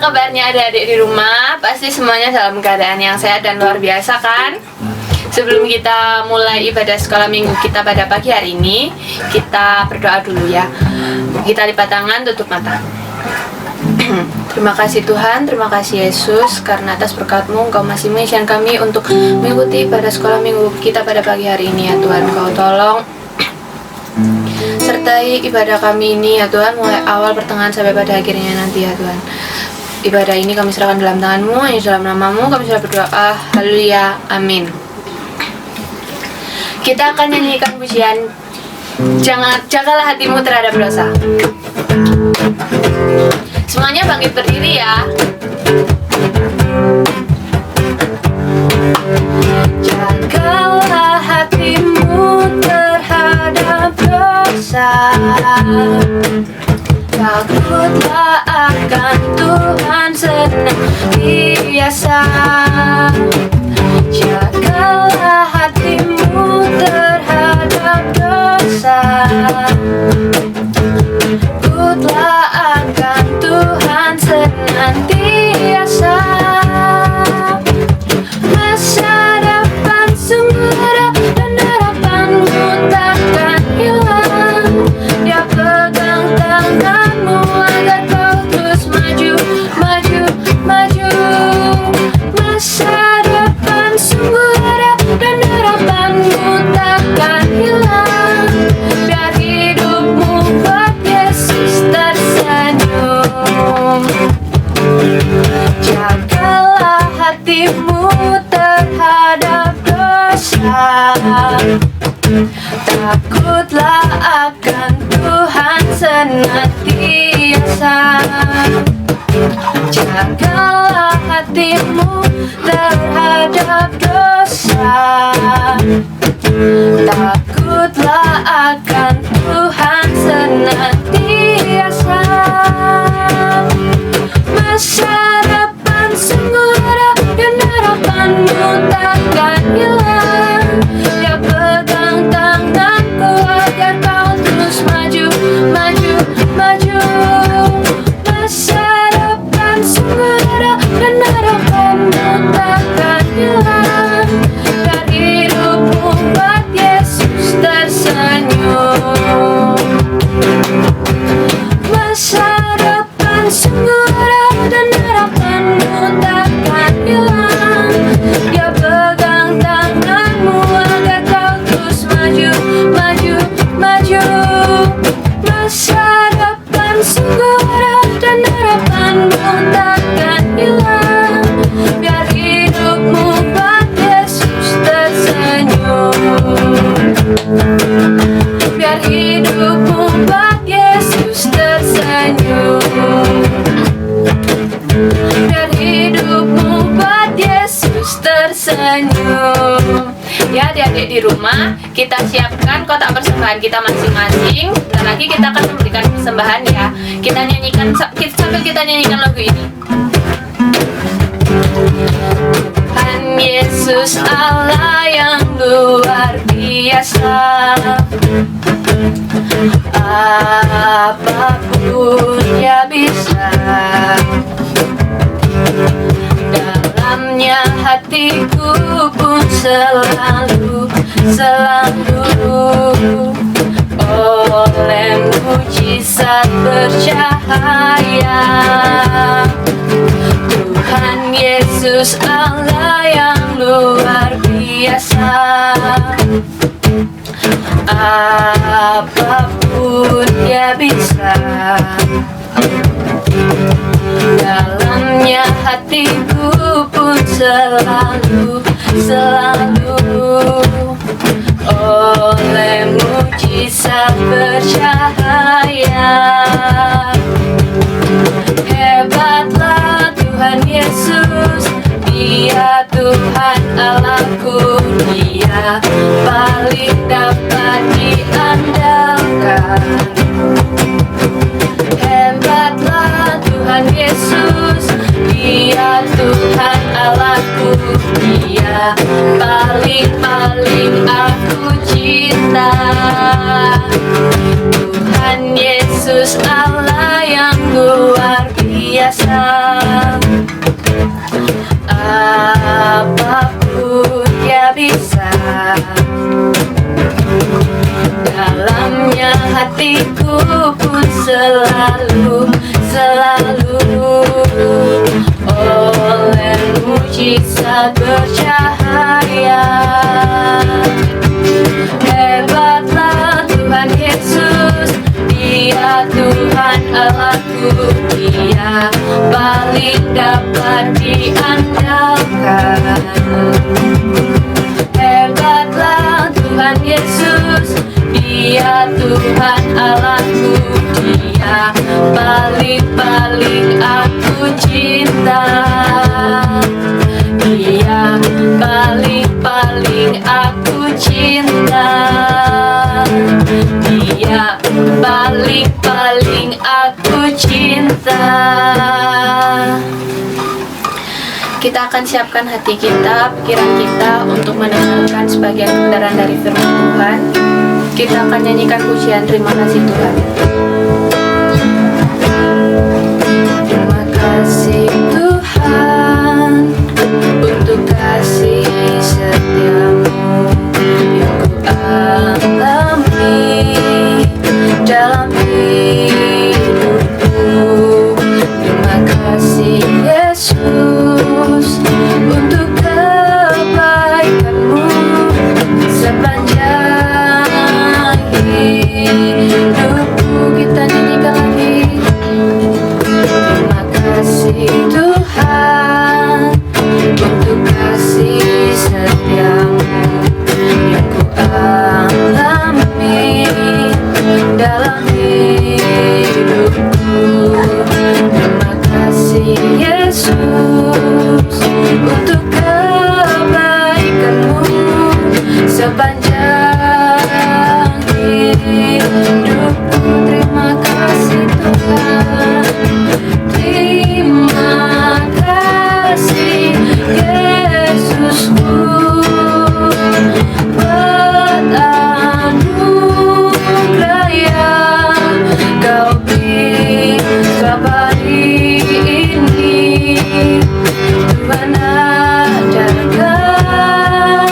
kabarnya adik-adik di rumah? Pasti semuanya dalam keadaan yang sehat dan luar biasa kan? Sebelum kita mulai ibadah sekolah minggu kita pada pagi hari ini, kita berdoa dulu ya. Kita lipat tangan, tutup mata. Terima kasih Tuhan, terima kasih Yesus, karena atas berkat-Mu Engkau masih mengizinkan kami untuk mengikuti ibadah sekolah minggu kita pada pagi hari ini ya Tuhan. Engkau tolong sertai ibadah kami ini ya Tuhan, mulai awal, pertengahan sampai pada akhirnya nanti ya Tuhan. Ibadah ini kami serahkan dalam tangan-Mu, hanya dalam nama-Mu kami sudah berdoa. Haleluya, amin. Kita akan nyanyikan pujian Jagalah hatimu terhadap dosa. Semuanya bangkit berdiri ya. Jagalah hatimu terhadap dosa. Takutlah akan Tuhan senantiasa. Jagalah hatimu terhadap dosa. Takutlah akan Tuhan senantiasa. Masa depan sungguh ada dan harapanmu takkan hilang. Dia pegang tanganmu agar kau terus maju, maju, maju. Masa depan sungguh ada dan harapanmu takkan hilang. Biar hidupmu buat Yesus tersenyum. Jagalah hatimu terhadap dosa. Takutlah akan Tuhan senantiasa. Jagalah hatimu terhadap dosa. Takutlah akan Tuhan senantiasa. Masa depan sungguh ada dan harapanmu takkan hilang. Dia pegang tanganku agar kau terus maju, maju, maju. Masa depan sungguh ada dan harapanmu takkan hilang. Biar hidupmu buat Yesus tersenyum. Masa depan sungguh ada dan harapanmu takkan hilang. Dia pegang tanganmu agar kau terus maju, maju, maju. Masa depan sungguh ada dan harapanmu takkan hilang. Biar hidupmu buat Yesus tersenyum. Biar hidupmu buat Yesus tersenyum. Biar hidupmu buat Yesus tersenyum. Ya adik-adik di rumah, kita siapkan kotak persembahan kita masing-masing. Dan lagi kita akan memberikan persembahan ya. Kita nyanyikan sambil kita nyanyikan lagu ini. Tuhan Yesus Allah yang luar biasa. Apapun Dia bisa. Dalamnya hatiku pun selalu, selalu oleh mujizat bercahaya. Tuhan Yesus Allah yang luar biasa. Apapun Dia bisa. Dalamnya hatiku pun selalu, selalu oleh mujizat bercahaya. Hebatlah Tuhan Yesus, Dia Tuhan Allahku. Dia paling dapat diandalkan. Hebatlah Tuhan Yesus, Dia Tuhan Allahku. Dia paling aku cinta. Tuhan Yesus Allah yang luar biasa. biasa. Apapun dia bisa, dalamnya hatiku pun selalu oleh mujizat bercahaya. Hebatlah Tuhan Yesus, Dia Tuhan Allahku, Dia paling dapat diandalkan. Hebatlah Tuhan Yesus, Dia Tuhan Allahku, Dia paling aku cinta. Dia paling aku cinta. Dia paling aku cinta. Kita akan siapkan hati kita, pikiran kita untuk mendengarkan sebagian kebenaran dari firman Tuhan. Kita akan nyanyikan pujian terima kasih Tuhan. Terima kasih Tuhan untuk kasih setiamu yang ku alami dalam hidupku. Terima kasih Yesus untuk kebaikanmu sepanjang hidupku. Kita nyanyikan lagi. Terima kasih Tuhan untuk kasih setiamu yang ku alami dalam hidupku. Terima kasih Yesus untuk kebaikanmu sepanjang hidupku. Terima kasih Tuhan. Terima kasih Yesusku buat anugerah yang Kau beri selama hari ini. Tuhan adakan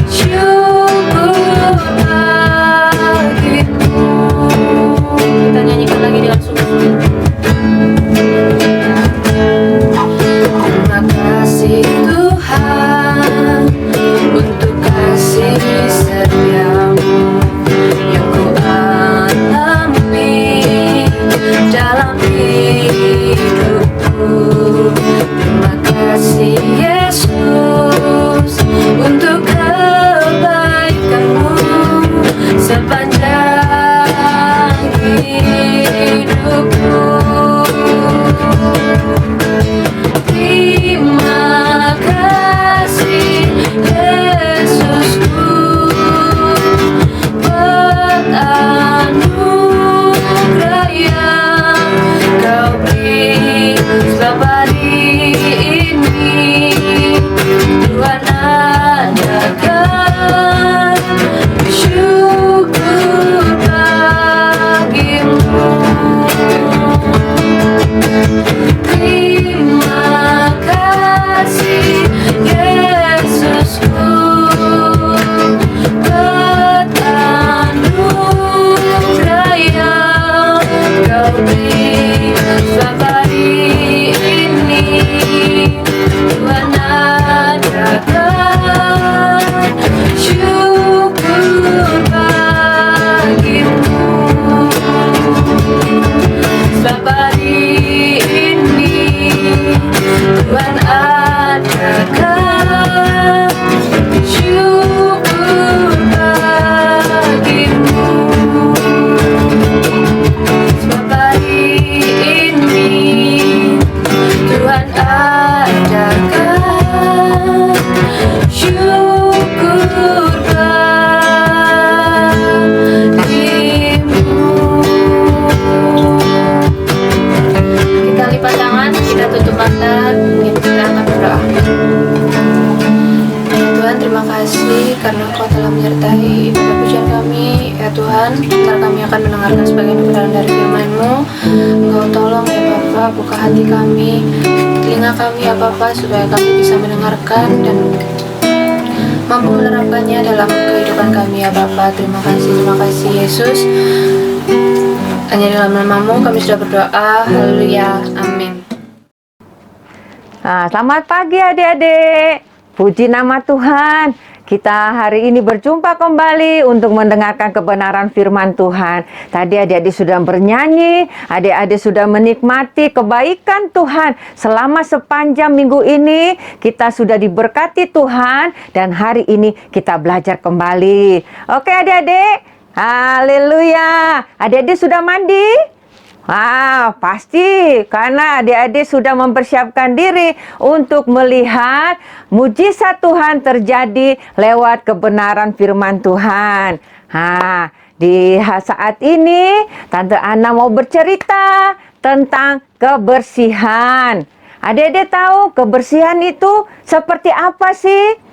syukur bagimu. Kita nyanyikan lagi dengan sungguh-sungguh. Terima kasih Tuhan untuk kasih setiamu yang ku alami dalam hidupku. Terima kasih Yesus untuk kebaikanmu sepanjang hidupku. Terima kasih Yesusku buat anugerah yang Kau beri selama hari ini. Tuhan adakan syukur bagimu. Terima kasih Yesusku buat anugerah yang Kau beri selama hari ini. Tuhan adakan syukur bagimu. Sebab hari ini Tuhan adakan syukur bagimu. Sebab hari ini Tuhan adakan syukur bagimu. Kita lipat tangan, kita tutup mata, kita akan berdoa. Ya Tuhan, terima kasih kasih karena Kau telah menyertai ibadah pujian kami, ya Tuhan. Ntar kami akan mendengarkan sebagian kebenaran dari firman-Mu. Engkau tolong ya Bapa, buka hati kami, telinga kami ya Bapa, supaya kami bisa mendengarkan dan mampu menerapkannya dalam kehidupan kami ya Bapa. Terima kasih Yesus. Hanya dalam nama-Mu kami sudah berdoa. Haleluya, amin. Nah, selamat pagi adik-adik. Puji nama Tuhan. Kita hari ini berjumpa kembali untuk mendengarkan kebenaran firman Tuhan. Tadi adik-adik sudah bernyanyi, adik-adik sudah menikmati kebaikan Tuhan. Selama sepanjang minggu ini kita sudah diberkati Tuhan, dan hari ini kita belajar kembali. Oke adik-adik, haleluya. Adik-adik sudah mandi? Pasti karena adik-adik sudah mempersiapkan diri untuk melihat mujizat Tuhan terjadi lewat kebenaran firman Tuhan. Di saat ini Tante Ana mau bercerita tentang kebersihan. Adik-adik tahu kebersihan itu seperti apa sih?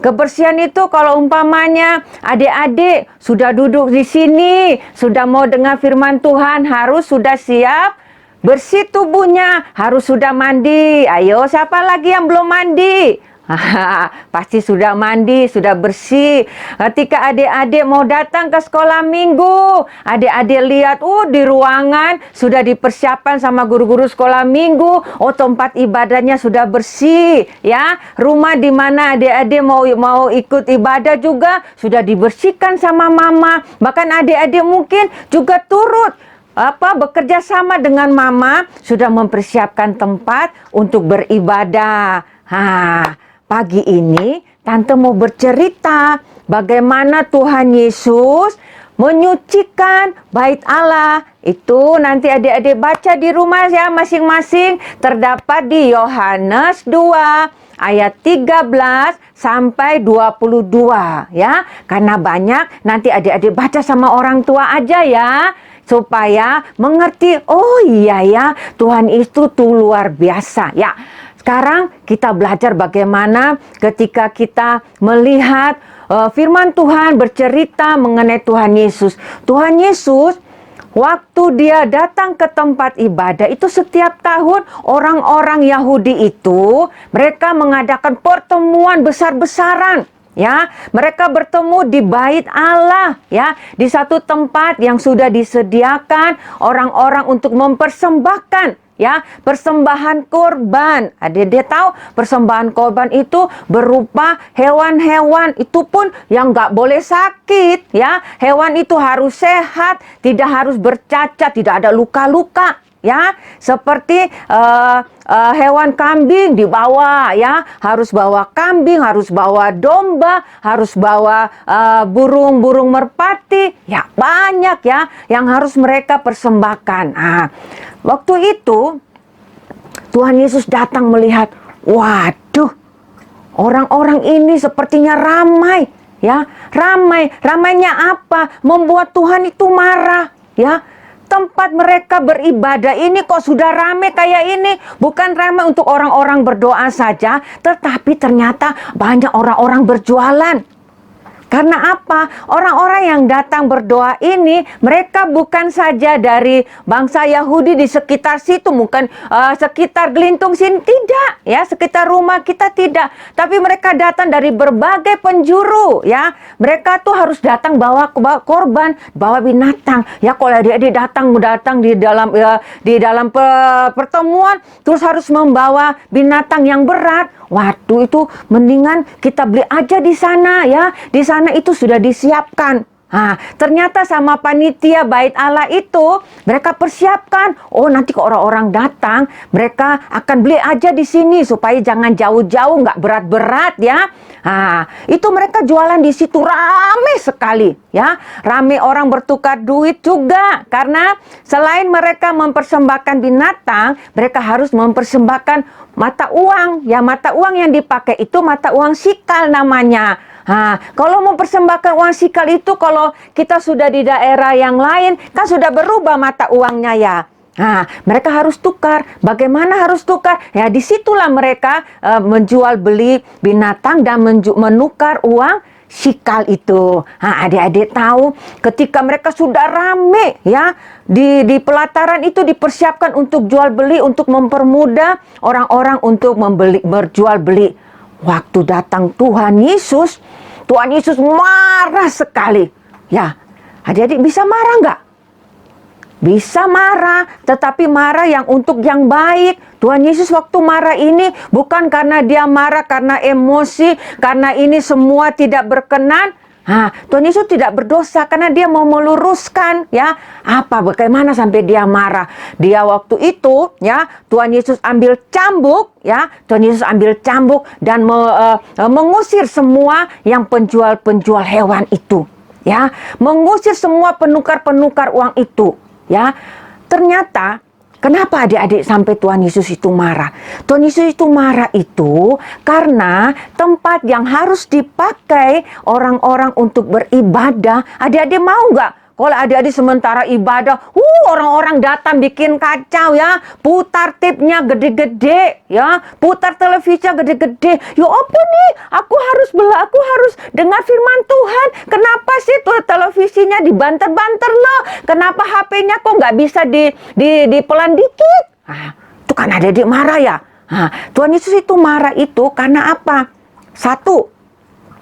Kebersihan itu kalau umpamanya adik-adik sudah duduk di sini, sudah mau dengar firman Tuhan, harus sudah siap bersih tubuhnya, harus sudah mandi. Ayo, siapa lagi yang belum mandi? Pasti sudah mandi, sudah bersih. Ketika adik-adik mau datang ke sekolah minggu, adik-adik lihat, di ruangan sudah dipersiapkan sama guru-guru sekolah minggu. Tempat ibadahnya sudah bersih, ya. Rumah di mana adik-adik mau ikut ibadah juga sudah dibersihkan sama mama. Bahkan adik-adik mungkin juga turut bekerja sama dengan mama, sudah mempersiapkan tempat untuk beribadah. Pagi ini Tante mau bercerita bagaimana Tuhan Yesus menyucikan bait Allah. Itu nanti adik-adik baca di rumah ya masing-masing, terdapat di Yohanes 2 ayat 13 sampai 22 ya. Karena banyak, nanti adik-adik baca sama orang tua aja ya, supaya mengerti, oh iya ya, Tuhan itu tuh luar biasa ya. Sekarang kita belajar bagaimana ketika kita melihat firman Tuhan bercerita mengenai Tuhan Yesus. Tuhan Yesus waktu dia datang ke tempat ibadah itu, setiap tahun orang-orang Yahudi itu mereka mengadakan pertemuan besar-besaran. Ya, mereka bertemu di bait Allah, ya, di satu tempat yang sudah disediakan orang-orang untuk mempersembahkan, ya, persembahan korban. Adik-adik tahu persembahan korban itu berupa hewan-hewan, itu pun yang nggak boleh sakit, ya. Hewan itu harus sehat, tidak harus bercacat, tidak ada luka-luka, ya. Seperti hewan kambing dibawa, ya, harus bawa kambing, harus bawa domba, harus bawa burung-burung merpati, ya, banyak ya yang harus mereka persembahkan. Waktu itu Tuhan Yesus datang melihat, waduh, orang-orang ini sepertinya ramai, ya, ramainya apa? Membuat Tuhan itu marah, ya. Tempat mereka beribadah ini kok sudah ramai kayak ini. Bukan ramai untuk orang-orang berdoa saja, tetapi ternyata banyak orang-orang berjualan. Karena apa? Orang-orang yang datang berdoa ini, mereka bukan saja dari bangsa Yahudi di sekitar situ, bukan sekitar Gelintung sini, tidak, ya, sekitar rumah kita tidak. Tapi mereka datang dari berbagai penjuru, ya. Mereka tuh harus datang bawa korban, bawa binatang. Ya, kalau adik-adik datang di dalam pertemuan, terus harus membawa binatang yang berat. Waduh, itu mendingan kita beli aja di sana, ya. Di sana itu sudah disiapkan. Ternyata sama panitia bait Allah itu mereka persiapkan. Oh, nanti kalau orang-orang datang, mereka akan beli aja di sini supaya jangan jauh-jauh, nggak berat-berat, ya. Itu mereka jualan di situ rame sekali, ya. Rame orang bertukar duit juga, karena selain mereka mempersembahkan binatang, mereka harus mempersembahkan mata uang. Ya, mata uang yang dipakai itu mata uang sikal namanya. Kalau mempersembahkan uang sikal itu, kalau kita sudah di daerah yang lain, kan sudah berubah mata uangnya, ya. Nah, mereka harus tukar. Bagaimana harus tukar? Ya, disitulah mereka menjual beli binatang dan menukar uang sikal itu. Nah, adik-adik tahu ketika mereka sudah rame ya di pelataran itu dipersiapkan untuk jual beli, untuk mempermudah orang-orang untuk berjual beli. Waktu datang Tuhan Yesus marah sekali. Ya, adik-adik bisa marah nggak? Bisa marah, tetapi marah yang untuk yang baik. Tuhan Yesus waktu marah ini bukan karena dia marah karena emosi, karena ini semua tidak berkenan. Tuhan Yesus tidak berdosa karena dia mau meluruskan ya. Bagaimana sampai dia marah? Dia waktu itu ya, Tuhan Yesus ambil cambuk ya. Tuhan Yesus ambil cambuk dan mengusir semua yang penjual-penjual hewan itu ya. Mengusir semua penukar-penukar uang itu. Ya, ternyata kenapa adik-adik sampai Tuhan Yesus itu marah? Tuhan Yesus itu marah itu karena tempat yang harus dipakai orang-orang untuk beribadah. Adik-adik mau nggak? Kalau adik-adik sementara ibadah, orang-orang datang bikin kacau ya, putar tipnya gede-gede ya, putar televisinya gede-gede. Ya apa nih? Aku harus dengar firman Tuhan. Kenapa sih tuh televisinya dibanter-banter loh? Kenapa HP-nya kok nggak bisa dipelan dikit? Itu kan adik-adik marah ya. Tuhan Yesus itu marah itu karena apa? Satu,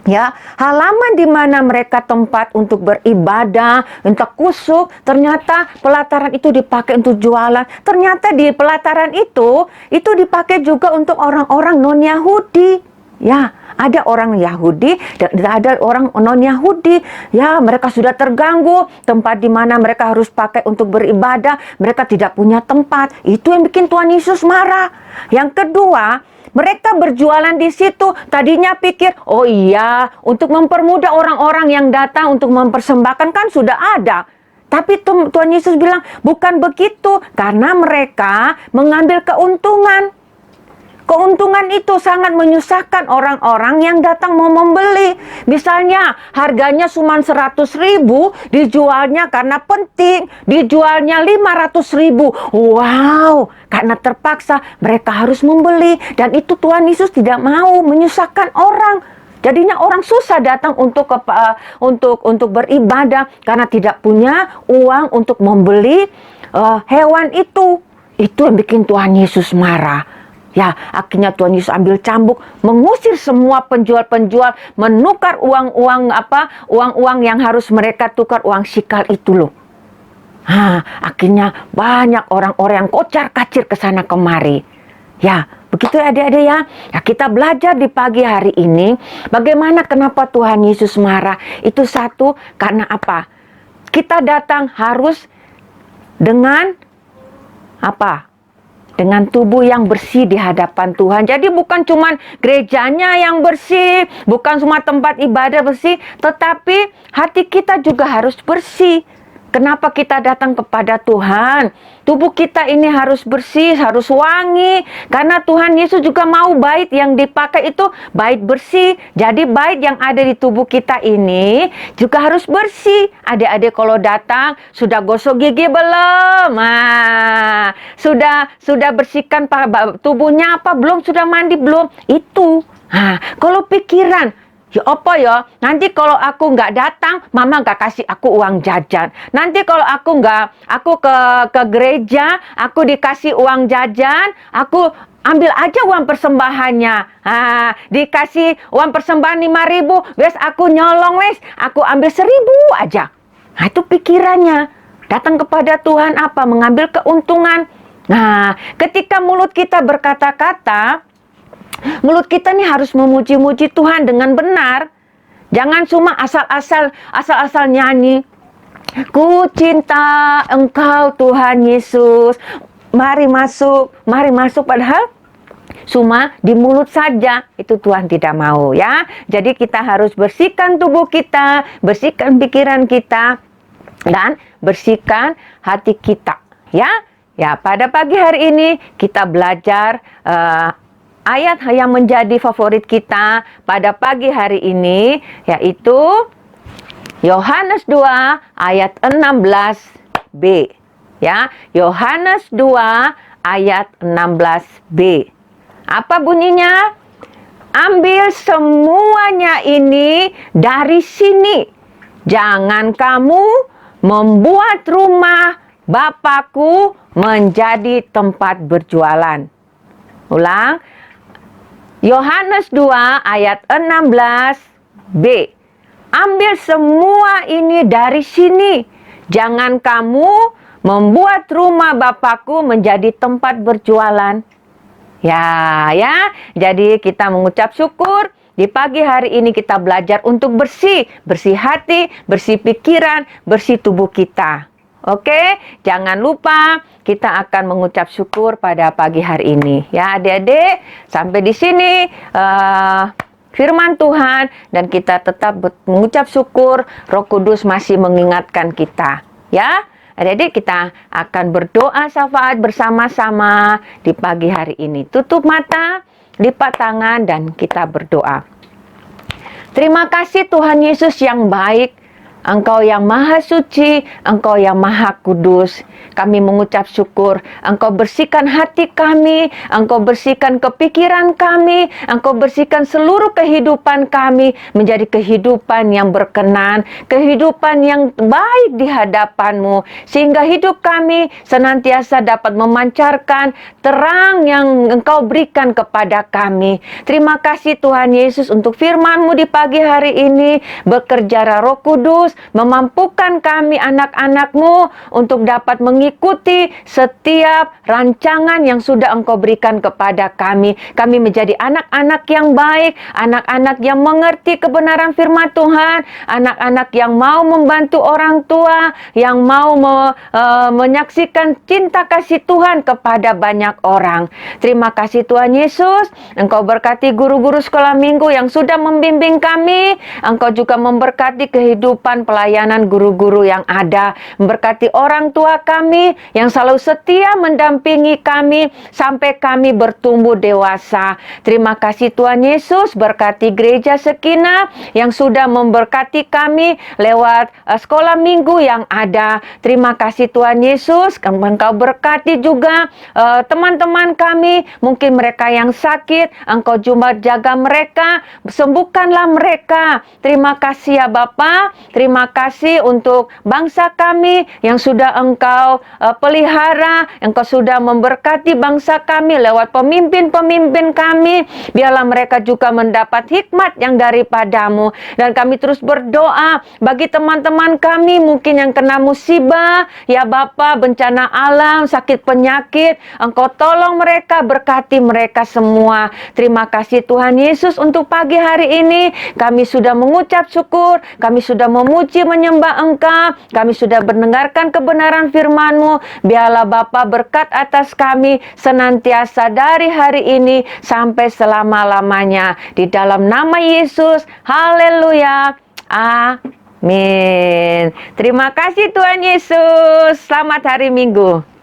ya, halaman di mana mereka tempat untuk beribadah, untuk kusuk, ternyata pelataran itu dipakai untuk jualan. Ternyata di pelataran itu dipakai juga untuk orang-orang non-Yahudi. Ya, ada orang Yahudi dan ada orang non-Yahudi. Ya, mereka sudah terganggu. Tempat di mana mereka harus pakai untuk beribadah, mereka tidak punya tempat. Itu yang bikin Tuhan Yesus marah. Yang kedua, mereka berjualan di situ. Tadinya pikir, oh iya, untuk mempermudah orang-orang yang datang untuk mempersembahkan kan sudah ada. Tapi Tuhan Yesus bilang, bukan begitu. Karena mereka mengambil keuntungan. Keuntungan itu sangat menyusahkan orang-orang yang datang mau membeli. Misalnya harganya cuma 100.000, dijualnya karena penting, dijualnya 500.000. Wow, karena terpaksa mereka harus membeli. Dan itu Tuhan Yesus tidak mau menyusahkan orang. Jadinya orang susah datang untuk beribadah karena tidak punya uang untuk membeli hewan itu. Itu yang bikin Tuhan Yesus marah. Ya, akhirnya Tuhan Yesus ambil cambuk, mengusir semua penjual-penjual, menukar uang-uang yang harus mereka tukar, uang sikal itu loh. Akhirnya banyak orang-orang yang kocar-kacir ke sana kemari. Ya, begitu ya adik-adik ya. Kita belajar di pagi hari ini, bagaimana kenapa Tuhan Yesus marah. Itu satu, karena apa? Kita datang harus dengan apa? Dengan tubuh yang bersih di hadapan Tuhan. Jadi bukan cuma gerejanya yang bersih, bukan cuma tempat ibadah bersih, tetapi hati kita juga harus bersih. Kenapa kita datang kepada Tuhan? Tubuh kita ini harus bersih, harus wangi. Karena Tuhan Yesus juga mau bait yang dipakai itu bait bersih. Jadi bait yang ada di tubuh kita ini juga harus bersih. Adik-adik kalau datang, sudah gosok gigi belum? Sudah bersihkan tubuhnya apa belum? Sudah mandi belum? Itu. Kalau pikiran, ya apa ya? Nanti kalau aku nggak datang, mama nggak kasih aku uang jajan. Nanti kalau aku ke gereja, aku dikasih uang jajan, aku ambil aja uang persembahannya. Dikasih uang persembahan 5.000, wes aku nyolong wes, aku ambil 1.000 aja. Itu pikirannya. Datang kepada Tuhan apa? Mengambil keuntungan. Ketika mulut kita berkata-kata, mulut kita nih harus memuji-muji Tuhan dengan benar. Jangan cuma asal-asal nyanyi. Ku cinta Engkau Tuhan Yesus. Mari masuk. Padahal cuma di mulut saja. Itu Tuhan tidak mau ya. Jadi kita harus bersihkan tubuh kita, bersihkan pikiran kita, dan bersihkan hati kita. Ya, pada pagi hari ini kita belajar ayat yang menjadi favorit kita pada pagi hari ini, yaitu Yohanes 2 ayat 16b. Ya, Yohanes 2 ayat 16b. Apa bunyinya? Ambil semuanya ini dari sini. Jangan kamu membuat rumah Bapakku menjadi tempat berjualan. Ulang. Yohanes 2 ayat 16b. Ambil semua ini dari sini. Jangan kamu membuat rumah Bapakku menjadi tempat berjualan. Ya. Jadi kita mengucap syukur. Di pagi hari ini kita belajar untuk bersih hati, bersih pikiran, bersih tubuh kita. Oke, jangan lupa kita akan mengucap syukur pada pagi hari ini. Ya adik-adik, sampai di sini firman Tuhan dan kita tetap mengucap syukur. Roh Kudus masih mengingatkan kita. Ya, adik-adik kita akan berdoa syafaat bersama-sama di pagi hari ini. Tutup mata, lipat tangan dan kita berdoa. Terima kasih Tuhan Yesus yang baik. Engkau yang maha suci, Engkau yang maha kudus. Kami mengucap syukur, Engkau bersihkan hati kami, Engkau bersihkan kepikiran kami, Engkau bersihkan seluruh kehidupan kami menjadi kehidupan yang berkenan, kehidupan yang baik di hadapan-Mu, sehingga hidup kami senantiasa dapat memancarkan terang yang Engkau berikan kepada kami. Terima kasih Tuhan Yesus untuk firman-Mu di pagi hari ini. Bekerja Roh Kudus, memampukan kami anak-anak-Mu untuk dapat mengikuti setiap rancangan yang sudah Engkau berikan kepada kami. Kami menjadi anak-anak yang baik, anak-anak yang mengerti kebenaran firman Tuhan, anak-anak yang mau membantu orang tua, yang mau menyaksikan cinta kasih Tuhan kepada banyak orang. Terima kasih Tuhan Yesus. Engkau berkati guru-guru sekolah minggu yang sudah membimbing kami. Engkau juga memberkati kehidupan pelayanan guru-guru yang ada. Memberkati orang tua kami yang selalu setia mendampingi kami sampai kami bertumbuh dewasa. Terima kasih Tuhan Yesus. Berkati gereja Sekinah yang sudah memberkati kami lewat sekolah minggu yang ada. Terima kasih Tuhan Yesus. Engkau berkati juga teman-teman kami. Mungkin mereka yang sakit, Engkau cuma jaga mereka, sembuhkanlah mereka. Terima kasih ya Bapa. Terima kasih untuk bangsa kami yang sudah Engkau pelihara. Engkau sudah memberkati bangsa kami lewat pemimpin-pemimpin kami. Biarlah mereka juga mendapat hikmat yang daripada-Mu. Dan kami terus berdoa bagi teman-teman kami mungkin yang kena musibah. Ya Bapa, bencana alam, sakit penyakit. Engkau tolong mereka, berkati mereka semua. Terima kasih Tuhan Yesus untuk pagi hari ini. Kami sudah mengucap syukur. Kami sudah memuji menyembah Engkau. Kami sudah mendengarkan kebenaran firman-Mu. Biarlah Bapa berkat atas kami senantiasa dari hari ini sampai selama-lamanya. Di dalam nama Yesus. Haleluya. Amin. Terima kasih Tuhan Yesus. Selamat hari Minggu.